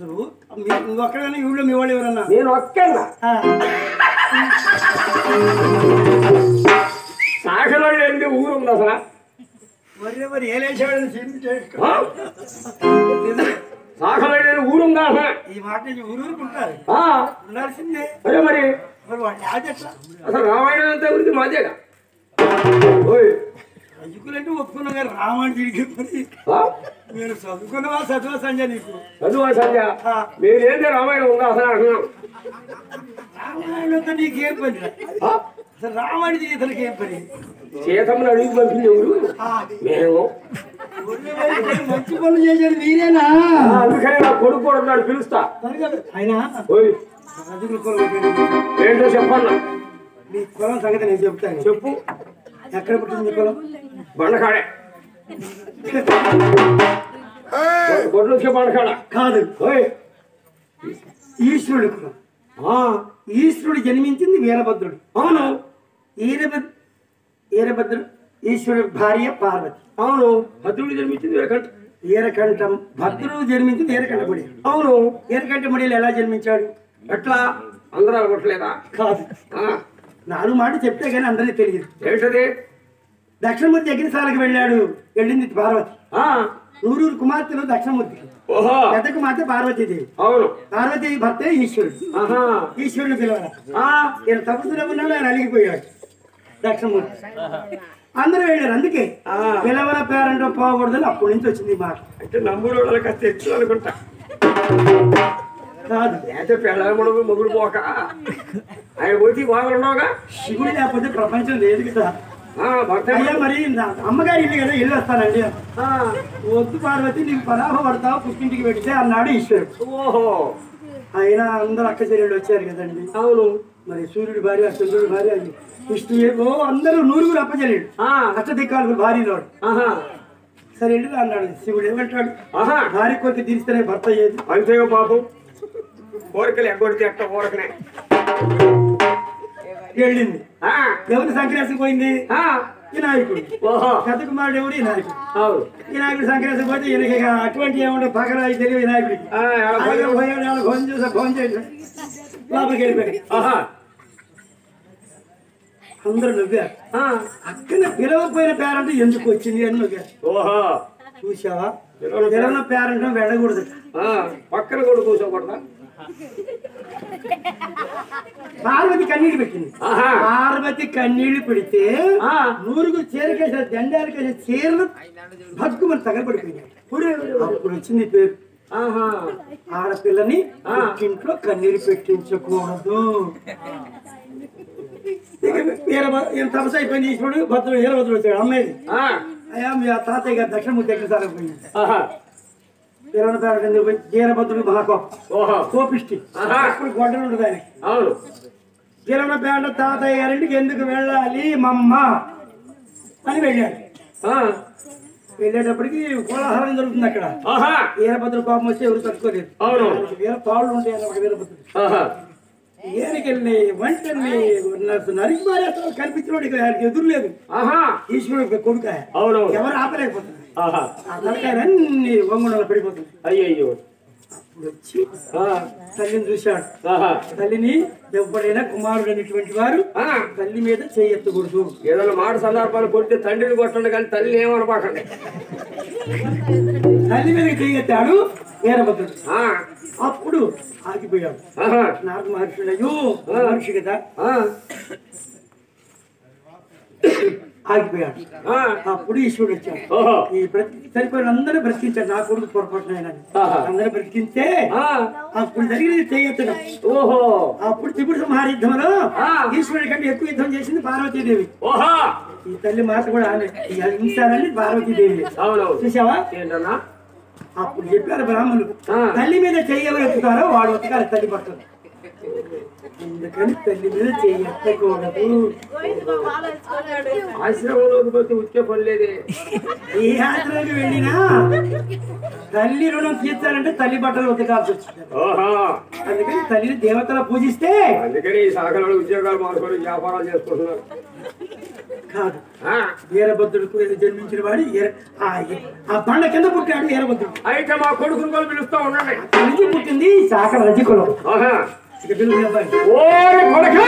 అసలు నువ్వు ఒక్కడైనా ఊళ్ళో మీ వాళ్ళు ఎవరన్నా? నేను ఒక్కన్నా సాగలో లేని ఊరు ఉంది అసలు. మరి ఏలేసేవాడని సాగలో లేని ఊరు ఉందా అసలు? ఈ మాట ఊరుకుంటారు ఉండాల్సిందే. అదే మరి అసలు రామాయణం అంతా గురించి మాదేగా. చదువుకులంటే ఒప్పుకున్నా కానీ రామాయణ తిరిగి నేను చదువుకున్నవా చదువా సంజయ్? నీకు చదువా సంజయ్? మీరేంటి రామాయణం ఉందా అసలు అంటున్నాం. రామాయణంతో నీకేం పని? అసలు రామాయణ జీవితానికి ఏం పని? సీతమ్మని అడిగి పంపింది ఎవరు? మేము. మంచి పనులు చేసేది మీరేనా? అందుకని నా కొడుకు కూడా ఉన్నాడు, పిలుస్తా. అయినా ఏంటో చెప్పన్నా. మీ కులం సంగతి నేను చెప్తాను. చెప్పు. ఎక్కడ పుట్టింది మీ కులం? బండకాడే. గొడ్లు వచ్చే బండకాడ కాదు, ఈశ్వరుడు కులం. ఈశ్వరుడు జన్మించింది వీరభద్రుడు. అవును. వీరభద్రుడు ఈశ్వరుడు భార్య పార్వతి. అవును. భద్రుడు జన్మించింది వీరకంఠం. భద్రుడు జన్మించింది వీరకంఠముడి. అవును. వీరకంఠముడిలో ఎలా జన్మించాడు? ఎట్లా? అందరూ అనుకోవట్లేదా? కాదు, 4 మాటలు చెప్తే కానీ అందరికీ తెలియదు. ఏంటది? దక్షిణమూర్తి యజ్ఞశాలకు వెళ్ళాడు. వెళ్ళింది పార్వతి. నూరూరు కుమార్తెలు దక్షిణమూర్తికి. పెద్ద కుమార్తె పార్వతీదేవి. అవును. పార్వతీదేవి భర్తే ఈశ్వరుడు. ఈశ్వరుని పిలవాలి. ఈయన తపస్సులో ఉన్నాడు, ఆయన అలిగిపోయాడు దక్షిణమూర్తి. అందరూ వెళ్ళారు. అందుకే పిలవల పేరంటో పోకూడదని అప్పటి నుంచి వచ్చింది మాట. అంటే నమ్ముడు వాళ్ళకి కాస్త తెచ్చు అనుకుంటా. కాదు, అయితే పిల్లలు మొగుడు పోక ఆయన పోతే బాగున్నావుగా. శివుడు లేకపోతే ప్రపంచం లేదు కదా. అయ్యా మరి అమ్మగారి ఇల్లు కదా, ఇల్లు వస్తానండి. వద్దు పార్వతి, నీకు పరాభ పడతావు, పుట్టింటికి పెడితే అన్నాడు ఈశ్వరుడు. ఓహో. అయినా అందరూ అక్క చెల్లెళ్ళు వచ్చారు కదండి. అవును. మరి సూర్యుడి భార్య, చంద్రుడి భార్య, విష్ణు అందరూ 9 అప్పచెల్లెడు. అష్టదిక్కాలు భార్యలో. సరే వెళ్ళి అన్నాడు. శివుడు ఏమంటాడు? భార్య కొద్ది తీరిస్తేనే భర్త అయ్యేది. అంతేగా పాపం. కోరికలు ఎగ్గొడితే ఎట్ట కోరకనే వెళ్ళింది. ఎవరి సంక్రాంతి పోయింది? వినాయకుడు. పెద్ద కుమారుడు ఎవడు? వినాయకుడు. వినాయకుడు సంక్రాంతి పోతే ఈయనకి అటువంటి ఏమంటే పగల తెలియదు వినాయకుడికి. ఫోన్ చేసా, ఫోన్ చేసి లోపలికి వెళ్ళిపోయాడు. అందరూ నవ్వారు. అక్కడ పిలవపోయిన పేరంటే ఎందుకు వచ్చింది అని నవ్వారు. చూసావా, పిలవన పేరంటే వెళ్ళకూడదు. పక్కన కూడా కూర్చోకూడదా? పార్వతి కన్నీళ్ళు పెట్టింది. పార్వతి కన్నీళ్లు పెడితే 100 చీరకేసారు, దండాలకేసారు, చీరలు భక్తుమని తగలబడిపోయినాయి. అప్పుడు వచ్చింది పేరు. ఆడపిల్లని ఇంట్లో కన్నీరు పెట్టించకూడదు. తపస్సు అయిపోయింది. ఈశ్వరుడు భద్రుడు వీరభద్రుడు వచ్చాడు. అమ్మాయి అయ్యా మీ తాతయ్య గారు దక్షిణమూర్తి దగ్గర సాగిపోయింది. వీరభద్రుడు మహాకోపం, కోపిష్టి. అప్పుడు గొడ్డలు ఉండదు ఆయన. వీరభద్ర తాతయ్య గారింటికి ఎందుకు వెళ్ళాలి మమ్మ అని వెళ్ళాడు. వెళ్ళేటప్పటికి కోలాహలం జరుగుతుంది అక్కడ. వీరభద్రుడు కోపం వచ్చి ఎవరు తట్టుకోలేదు. వీర తాళ్ళు ఉంటాయి అన్నమాట. వీరభద్రుడు ఏరికెళ్ళి వంటల్ని నరికి మారేస్తాడు. కనిపించినోడు ఆయనకి ఎదురులేదు. ఈశ్వరుడు కొడుక ఎవరు ఆపలేకపోతున్నారు. ఆ తలకాయలన్నీ వంగుండలు పడిపోతుంది. అయ్యో. అప్పుడు వచ్చి తల్లిని చూశాడు. తల్లిని ఎవరైనా కుమారుడు అనేటువంటి వారు తల్లి మీద చేయెత్తకూడదు. ఏదైనా మాట సందర్భాలు కొడితే తండ్రిని కొట్టండి, కానీ తల్లి ఏమనపాకండి. తల్లి మీద చేయెత్తాడు వీరభద్రుడు. అప్పుడు ఆగిపోయాడు. నారద మహర్షి అయ్యో మహర్షి కదా ఆగిపోయాడు. అప్పుడు ఈశ్వరుడు వచ్చాడు. ఈ సరిపోయిన అందరూ బ్రతికించాడు. నా కొడుకు పొరపాటున అందరూ బ్రతికించే అప్పుడు జరిగినది చేయెత్తడం. అప్పుడు త్రిపుర సంహార యుద్ధంలో ఈశ్వరుడి కంటే ఎక్కువ యుద్ధం చేసింది పార్వతీదేవి. ఈ తల్లి మాట కూడా హింసాలని పార్వతీదేవి. చూసావా? అప్పుడు చెప్పారు బ్రాహ్మణులు, తల్లి మీద చెయ్యవరు ఎత్తుతారో వాడు ఎత్తుకారు తల్లి పడుతుంది. అందుకని తల్లి మీద చెయ్యకూడదు. ఆశ్రమంలోకి పోతే ఉచ్చే పని లేదే. ఏ ఆశ్రమానికి వెళ్ళినా తల్లి రుణం తీర్చాలంటే తల్లి బట్టలు ఉతకాల్సి వచ్చింది. అందుకని తల్లిని దేవతలు పూజిస్తే అందుకని ఈ శాఖలో ఉద్యోగాలు మానుకొని వ్యాపారాలు చేసుకుంటున్నారు. కాదు వీరభద్రుడు జన్మించిన వాడు ఆ బండ కింద పుట్టాడు వీరభద్రుడు. అయితే మా కొడుకుని కూడా పిలుస్తా ఉండండి. పుట్టింది శాఖ రజకులం. ఓ కొడుకా